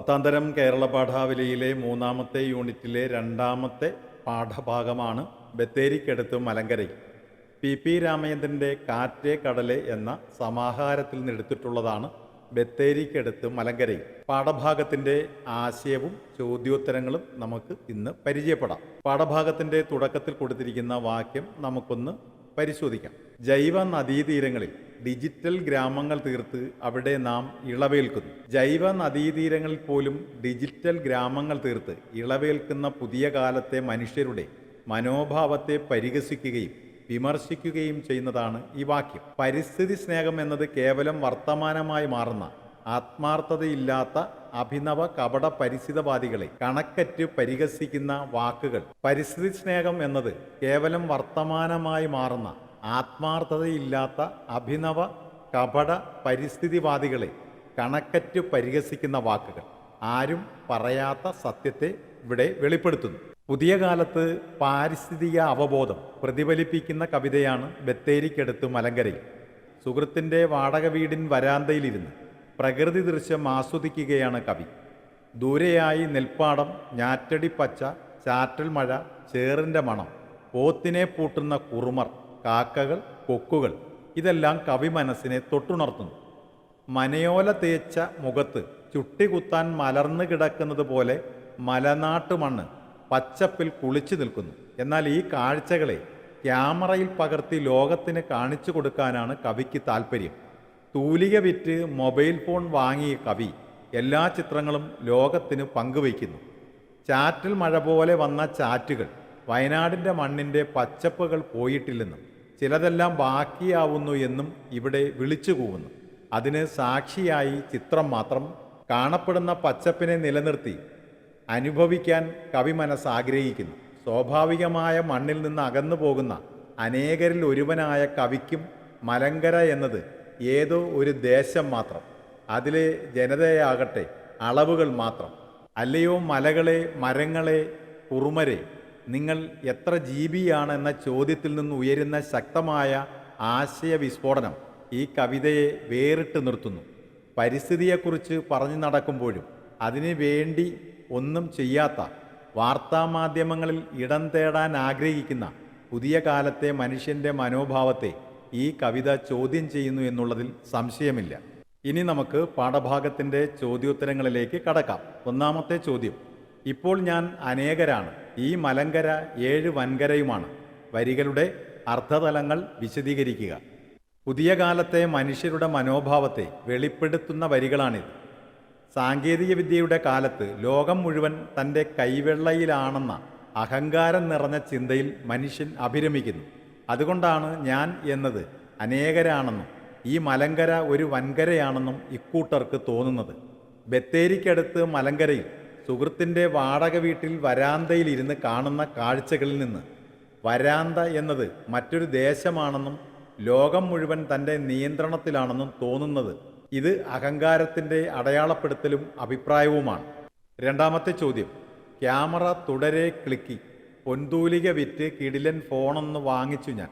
10ാം തരം കേരള പാഠാവലിയിലെ 3ാമത്തെ യൂണിറ്റിലെ 2ാമത്തെ പാഠഭാഗമാണ് ബത്തേരിക്കടുത്ത് മലങ്കരയിൽ. പി രാമചന്ദ്രൻ്റെ കാറ്റേ കടലെ എന്ന സമാഹാരത്തിൽ നിന്നെടുത്തിട്ടുള്ളതാണ് ബത്തേരിക്കടുത്ത് മലങ്കരയിൽ. പാഠഭാഗത്തിൻ്റെ ആശയവും ചോദ്യോത്തരങ്ങളും നമുക്ക് ഇന്ന് പരിചയപ്പെടാം. പാഠഭാഗത്തിൻ്റെ തുടക്കത്തിൽ കൊടുത്തിരിക്കുന്ന വാക്യം നമുക്കൊന്ന് പരിശോധിക്കാം. ജൈവ നദീതീരങ്ങളിൽ ഡിജിറ്റൽ ഗ്രാമങ്ങൾ തീർത്ത് അവിടെ നാം ഇളവേൽക്കുന്നു. ജൈവ നദീതീരങ്ങളിൽ പോലും ഡിജിറ്റൽ ഗ്രാമങ്ങൾ തീർത്ത് ഇളവേൽക്കുന്ന പുതിയ കാലത്തെ മനുഷ്യരുടെ മനോഭാവത്തെ പരിഹസിക്കുകയും വിമർശിക്കുകയും ചെയ്യുന്നതാണ് ഈ വാക്യം. പരിസ്ഥിതി സ്നേഹം എന്നത് കേവലം വർത്തമാനമായി മാറുന്ന ആത്മാർത്ഥതയില്ലാത്ത അഭിനവ കപട പരിസ്ഥിതിവാദികളെ കണക്കറ്റ് പരിഹസിക്കുന്ന വാക്കുകൾ. പരിസ്ഥിതി സ്നേഹം എന്നത് കേവലം വർത്തമാനമായി മാറുന്ന ആത്മാർത്ഥതയില്ലാത്ത അഭിനവ കപട പരിസ്ഥിതിവാദികളെ കണക്കറ്റ് പരിഹസിക്കുന്ന വാക്കുകൾ. ആരും പറയാത്ത സത്യത്തെ ഇവിടെ വെളിപ്പെടുത്തുന്നു. പുതിയ കാലത്ത് പാരിസ്ഥിതിക അവബോധം പ്രതിഫലിപ്പിക്കുന്ന കവിതയാണ് ബത്തേരിക്കടുത്ത് മലങ്കരയിൽ. സുഹൃത്തിൻ്റെ വാടക വീടിൻ വരാന്തയിലിരുന്ന് പ്രകൃതി ദൃശ്യം ആസ്വദിക്കുകയാണ് കവി. ദൂരെയായി നെൽപ്പാടം, ഞാറ്റടി പച്ച, ചാറ്റൽ മഴ, ചേറിൻ്റെ മണം, പോത്തിനെ പൂട്ടുന്ന കുറുമർ, കാക്കകൾ, കൊക്കുകൾ, ഇതെല്ലാം കവി മനസ്സിനെ തൊട്ടുണർത്തുന്നു. മനയോല തേച്ച മുഖത്ത് ചുട്ടികുത്താൻ മലർന്നു കിടക്കുന്നത് പോലെ മലനാട്ടു മണ്ണ് പച്ചപ്പിൽ കുളിച്ചു നിൽക്കുന്നു. എന്നാൽ ഈ കാഴ്ചകളെ ക്യാമറയിൽ പകർത്തി ലോകത്തിന് കാണിച്ചു കൊടുക്കാനാണ് കവിക്ക് താല്പര്യം. തൂലിക വിറ്റ് മൊബൈൽ ഫോൺ വാങ്ങിയ കവി എല്ലാ ചിത്രങ്ങളും ലോകത്തിന് പങ്കുവയ്ക്കുന്നു. ചാറ്റിൽ മഴ പോലെ വന്ന ചാറ്റുകൾ വയനാടിൻ്റെ മണ്ണിൻ്റെ പച്ചപ്പുകൾ പോയിട്ടില്ലെന്നും ചിലതെല്ലാം ബാക്കിയാവുന്നു എന്നും ഇവിടെ വിളിച്ചു കൂവുന്നു. അതിന് സാക്ഷിയായി ചിത്രം മാത്രം. കാണപ്പെടുന്ന പച്ചപ്പിനെ നിലനിർത്തി അനുഭവിക്കാൻ കവി മനസ്സ് ആഗ്രഹിക്കുന്നു. സ്വാഭാവികമായ മണ്ണിൽ നിന്ന് അകന്നു പോകുന്ന അനേകരിൽ ഒരുവനായ കവിക്കും മലങ്കര എന്നത് ഏതോ ഒരു ദേശം മാത്രം, അതിലെ ജനതയാകട്ടെ അളവുകൾ മാത്രം. അല്ലയോ മലകളെ, മരങ്ങളെ, കുറുമരെ, നിങ്ങൾ എത്ര ജീവിയാണെന്ന ചോദ്യത്തിൽ നിന്ന് ഉയരുന്ന ശക്തമായ ആശയവിസ്ഫോടനം ഈ കവിതയെ വേറിട്ട് നിർത്തുന്നു. പരിസ്ഥിതിയെക്കുറിച്ച് പറഞ്ഞു നടക്കുമ്പോഴും അതിനു വേണ്ടി ഒന്നും ചെയ്യാത്ത, വാർത്താമാധ്യമങ്ങളിൽ ഇടം തേടാൻ ആഗ്രഹിക്കുന്ന പുതിയ കാലത്തെ മനുഷ്യൻ്റെ മനോഭാവത്തെ ഈ കവിത ചോദ്യം ചെയ്യുന്നു എന്നുള്ളതിൽ സംശയമില്ല. ഇനി നമുക്ക് പാഠഭാഗത്തിൻ്റെ ചോദ്യോത്തരങ്ങളിലേക്ക് കടക്കാം. 1ാമത്തെ ചോദ്യം: ഇപ്പോൾ ഞാൻ അനേകരാണ്, ഈ മലങ്കര 7 വൻകരയുമാണ്. വരികളുടെ അർത്ഥതലങ്ങൾ വിശദീകരിക്കുക. പുതിയ കാലത്തെ മനുഷ്യരുടെ മനോഭാവത്തെ വെളിപ്പെടുത്തുന്ന വരികളാണിത്. സാങ്കേതികവിദ്യയുടെ കാലത്ത് ലോകം മുഴുവൻ തൻ്റെ കൈവെള്ളയിലാണെന്ന അഹങ്കാരം നിറഞ്ഞ ചിന്തയിൽ മനുഷ്യൻ അഭിരമിക്കുന്നു. അതുകൊണ്ടാണ് ഞാൻ എന്നത് അനേകരാണെന്നും ഈ മലങ്കര ഒരു വൻകരയാണെന്നും ഇക്കൂട്ടർക്ക് തോന്നുന്നത്. ബത്തേരിക്കടുത്ത് മലങ്കരയിൽ സുഹൃത്തിൻ്റെ വാടക വീട്ടിൽ വരാന്തയിലിരുന്ന് കാണുന്ന കാഴ്ചകളിൽ നിന്ന് വരാന്ത എന്നത് മറ്റൊരു ദേശമാണെന്നും ലോകം മുഴുവൻ തൻ്റെ നിയന്ത്രണത്തിലാണെന്നും തോന്നുന്നത് ഇത് അഹങ്കാരത്തിൻ്റെ അടയാളപ്പെടുത്തലും അഭിപ്രായവുമാണ്. 2ാമത്തെ ചോദ്യം: ക്യാമറ തുടരെ ക്ലിക്കി, പൊൻതൂലിക വിറ്റ് കിടിലൻ ഫോണൊന്ന് വാങ്ങിച്ചു ഞാൻ,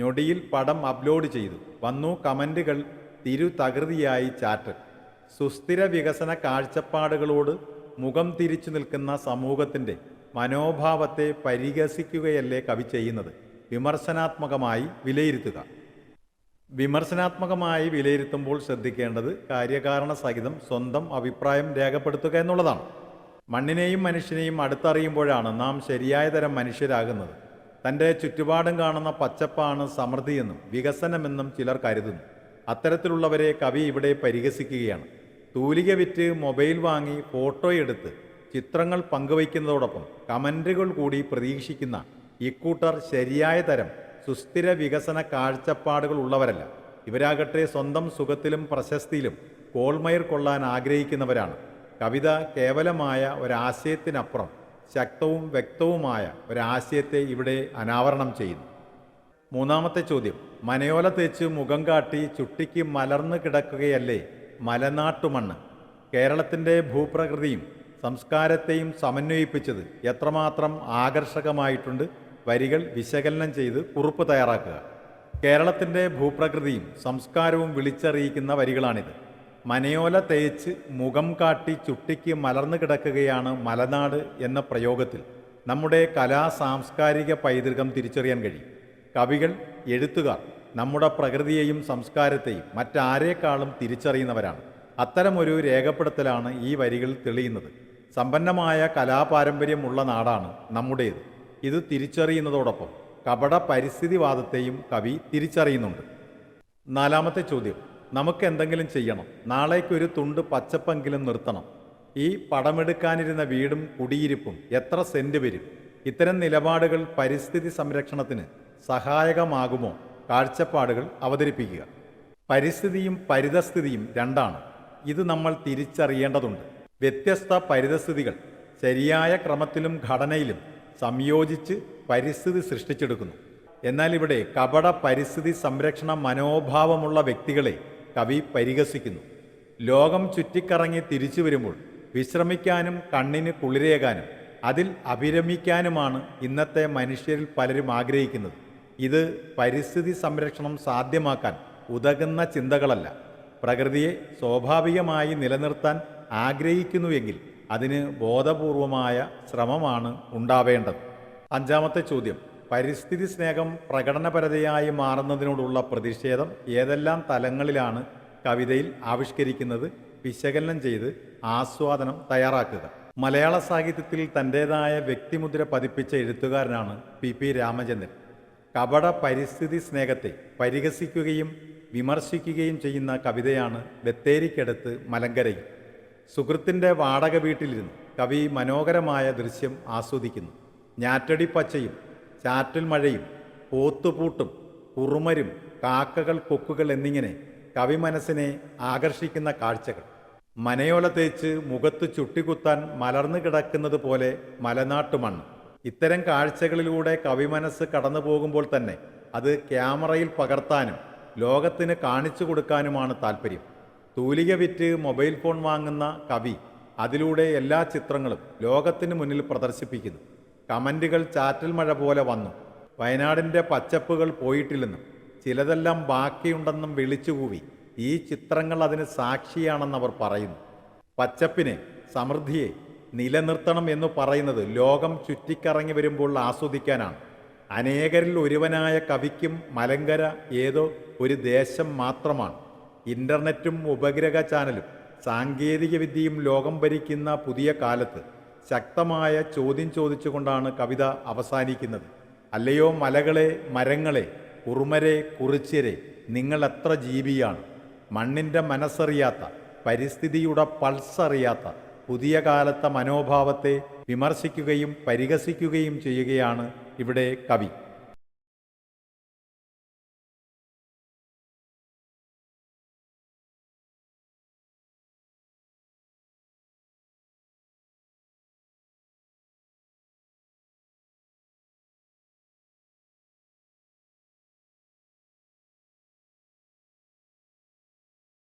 ഞൊടിയിൽ പടം അപ്ലോഡ് ചെയ്തു, വന്നു കമൻറ്റുകൾ തിരുതകൃതിയായി ചാറ്റ്. സുസ്ഥിര വികസന കാഴ്ചപ്പാടുകളോട് മുഖം തിരിച്ചു നിൽക്കുന്ന സമൂഹത്തിൻ്റെ മനോഭാവത്തെ പരിഹസിക്കുകയല്ലേ കവി ചെയ്യുന്നത്? വിമർശനാത്മകമായി വിലയിരുത്തുക. വിമർശനാത്മകമായി വിലയിരുത്തുമ്പോൾ ശ്രദ്ധിക്കേണ്ടത് കാര്യകാരണ സഹിതം സ്വന്തം അഭിപ്രായം രേഖപ്പെടുത്തുക എന്നുള്ളതാണ്. മണ്ണിനെയും മനുഷ്യനെയും അടുത്തറിയുമ്പോഴാണ് നാം ശരിയായ തരം മനുഷ്യരാകുന്നത്. തൻ്റെ ചുറ്റുപാടും കാണുന്ന പച്ചപ്പാണ് സമൃദ്ധിയെന്നും വികസനമെന്നും ചിലർ കരുതുന്നു. അത്തരത്തിലുള്ളവരെ കവി ഇവിടെ പരിഹസിക്കുകയാണ്. തൂലിക വിറ്റ് മൊബൈൽ വാങ്ങി ഫോട്ടോയെടുത്ത് ചിത്രങ്ങൾ പങ്കുവയ്ക്കുന്നതോടൊപ്പം കമൻറ്റുകൾ കൂടി പ്രതീക്ഷിക്കുന്ന ഇക്കൂട്ടർ ശരിയായ തരം സുസ്ഥിര വികസന കാഴ്ചപ്പാടുകൾ ഉള്ളവരല്ല. ഇവരാകട്ടെ സ്വന്തം സുഖത്തിലും പ്രശസ്തിയിലും കോൾമയർ കൊള്ളാൻ ആഗ്രഹിക്കുന്നവരാണ്. കവിത കേവലമായ ഒരാശയത്തിനപ്പുറം ശക്തവും വ്യക്തവുമായ ഒരാശയത്തെ ഇവിടെ അനാവരണം ചെയ്യുന്നു. 3ാമത്തെ ചോദ്യം: മനയോല തേച്ച് മുഖം കാട്ടി ചുട്ടിക്ക് മലർന്നു കിടക്കുകയല്ലേ മലനാട്ടുമണ്ണ്? കേരളത്തിൻ്റെ ഭൂപ്രകൃതിയും സംസ്കാരത്തെയും സമന്വയിപ്പിച്ചത് എത്രമാത്രം ആകർഷകമായിട്ടുണ്ട്? വരികൾ വിശകലനം ചെയ്ത് കുറിപ്പ് തയ്യാറാക്കുക. കേരളത്തിൻ്റെ ഭൂപ്രകൃതിയും സംസ്കാരവും വിളിച്ചറിയിക്കുന്ന വരികളാണിത്. മനയോല തേച്ച് മുഖം കാട്ടി ചുട്ടിക്ക് മലർന്നു കിടക്കുകയാണ് മലനാട് എന്ന പ്രയോഗത്തിൽ നമ്മുടെ സാംസ്കാരിക പൈതൃകം തിരിച്ചറിയാൻ കഴിയും. കവികൾ, എഴുത്തുകാർ നമ്മുടെ പ്രകൃതിയെയും സംസ്കാരത്തെയും മറ്റാരേക്കാളും തിരിച്ചറിയുന്നവരാണ്. അത്തരമൊരു രേഖപ്പെടുത്തലാണ് ഈ വരികൾ തെളിയുന്നത്. സമ്പന്നമായ കലാപാരമ്പര്യമുള്ള നാടാണ് നമ്മുടേത്. ഇത് തിരിച്ചറിയുന്നതോടൊപ്പം കപട പരിസ്ഥിതിവാദത്തെയും കവി തിരിച്ചറിയുന്നുണ്ട്. നാലാമത്തെ ചോദ്യം, നമുക്ക് എന്തെങ്കിലും ചെയ്യണം. നാളേക്കൊരു തുണ്ട് പച്ചപ്പെങ്കിലും നിർത്തണം. ഈ പടമെടുക്കാനിരുന്ന വീടും കുടിയിരിപ്പും എത്ര സെന്റ് വരും? ഇത്തരം നിലപാടുകൾ പരിസ്ഥിതി സംരക്ഷണത്തിന് സഹായകമാകുമോ? കാഴ്ചപ്പാടുകൾ അവതരിപ്പിക്കുക. പരിസ്ഥിതിയും പരിതസ്ഥിതിയും രണ്ടാണ്. ഇത് നമ്മൾ തിരിച്ചറിയേണ്ടതുണ്ട്. വ്യത്യസ്ത പരിതസ്ഥിതികൾ ശരിയായ ക്രമത്തിലും ഘടനയിലും സംയോജിച്ച് പരിസ്ഥിതി സൃഷ്ടിച്ചെടുക്കുന്നു. എന്നാൽ ഇവിടെ കപട പരിസ്ഥിതി സംരക്ഷണ മനോഭാവമുള്ള വ്യക്തികളെ കവി പരിഹസിക്കുന്നു. ലോകം ചുറ്റിക്കറങ്ങി തിരിച്ചു വരുമ്പോൾ വിശ്രമിക്കാനും കണ്ണിന് കുളിരേകാനും അതിൽ അഭിരമിക്കാനുമാണ് ഇന്നത്തെ മനുഷ്യരിൽ പലരും ആഗ്രഹിക്കുന്നത്. ഇത് പരിസ്ഥിതി സംരക്ഷണം സാധ്യമാക്കാൻ ഉതകുന്ന ചിന്തകളല്ല. പ്രകൃതിയെ സ്വാഭാവികമായി നിലനിർത്താൻ ആഗ്രഹിക്കുന്നുവെങ്കിൽ അതിന് ബോധപൂർവമായ ശ്രമമാണ് ഉണ്ടാവേണ്ടത്. അഞ്ചാമത്തെ ചോദ്യം, പരിസ്ഥിതി സ്നേഹം പ്രകടനപരതയായി മാറുന്നതിനോടുള്ള പ്രതിഷേധം ഏതെല്ലാം തലങ്ങളിലാണ് കവിതയിൽ ആവിഷ്കരിക്കുന്നത്? വിശകലനം ചെയ്ത് ആസ്വാദനം തയ്യാറാക്കുക. മലയാള സാഹിത്യത്തിൽ തൻ്റേതായ വ്യക്തിമുദ്ര പതിപ്പിച്ച എഴുത്തുകാരനാണ് പി രാമചന്ദ്രൻ. കപട പരിസ്ഥിതി സ്നേഹത്തെ പരിഹസിക്കുകയും വിമർശിക്കുകയും ചെയ്യുന്ന കവിതയാണ് ബത്തേരിക്കടുത്ത് മലങ്കരയിൽ. സുഹൃത്തിൻ്റെ വാടക വീട്ടിലിരുന്ന് കവി മനോഹരമായ ദൃശ്യം ആസ്വദിക്കുന്നു. ഞാറ്റടിപ്പച്ചയും ചാറ്റൽ മഴയും പോത്തുപൂട്ടും കുറുമരും കാക്കകൾ കൊക്കുകൾ എന്നിങ്ങനെ കവി മനസ്സിനെ ആകർഷിക്കുന്ന കാഴ്ചകൾ. മനയോല തേച്ച് മുഖത്ത് ചുട്ടികുത്താൻ മലർന്നു കിടക്കുന്നത് പോലെ മലനാട്ടു മണ്ണ്. ഇത്തരം കാഴ്ചകളിലൂടെ കവി മനസ്സ് കടന്നു പോകുമ്പോൾ തന്നെ അത് ക്യാമറയിൽ പകർത്താനും ലോകത്തിന് കാണിച്ചു കൊടുക്കാനുമാണ് താല്പര്യം. തൂലിക വിറ്റ് മൊബൈൽ ഫോൺ വാങ്ങുന്ന കവി അതിലൂടെ എല്ലാ ചിത്രങ്ങളും ലോകത്തിന് മുന്നിൽ പ്രദർശിപ്പിക്കുന്നു. കമൻറ്റുകൾ ചാറ്റൽ മഴ പോലെ വന്നു. വയനാടിൻ്റെ പച്ചപ്പുകൾ പോയിട്ടില്ലെന്നും ചിലതെല്ലാം ബാക്കിയുണ്ടെന്നും വിളിച്ചുകൂവി ഈ ചിത്രങ്ങൾ അതിന് സാക്ഷിയാണെന്നവർ പറയുന്നു. പച്ചപ്പിനെ, സമൃദ്ധിയെ നിലനിർത്തണം എന്ന് പറയുന്നത് ലോകം ചുറ്റിക്കറങ്ങി വരുമ്പോൾ ആസ്വദിക്കാനാണ്. അനേകരിൽ ഒരുവനായ കവിക്കും മലങ്കര ഏതോ ഒരു ദേശം മാത്രമാണ്. ഇൻ്റർനെറ്റും ഉപഗ്രഹ ചാനലും സാങ്കേതിക വിദ്യയും ലോകം ഭരിക്കുന്ന പുതിയ കാലത്ത് ശക്തമായ ചോദ്യം ചോദിച്ചുകൊണ്ടാണ് കവിത അവസാനിക്കുന്നത്. അല്ലയോ മലകളെ, മരങ്ങളെ, കുറുമരെ, കുറിച്യരെ, നിങ്ങൾ എത്ര ജീവിയാണ്? മണ്ണിൻ്റെ മനസ്സറിയാത്ത, പരിസ്ഥിതിയുടെ പൾസറിയാത്ത പുതിയ കാലത്തെ മനോഭാവത്തെ വിമർശിക്കുകയും പരിഹസിക്കുകയും ചെയ്യുകയാണ് ഇവിടെ കവി.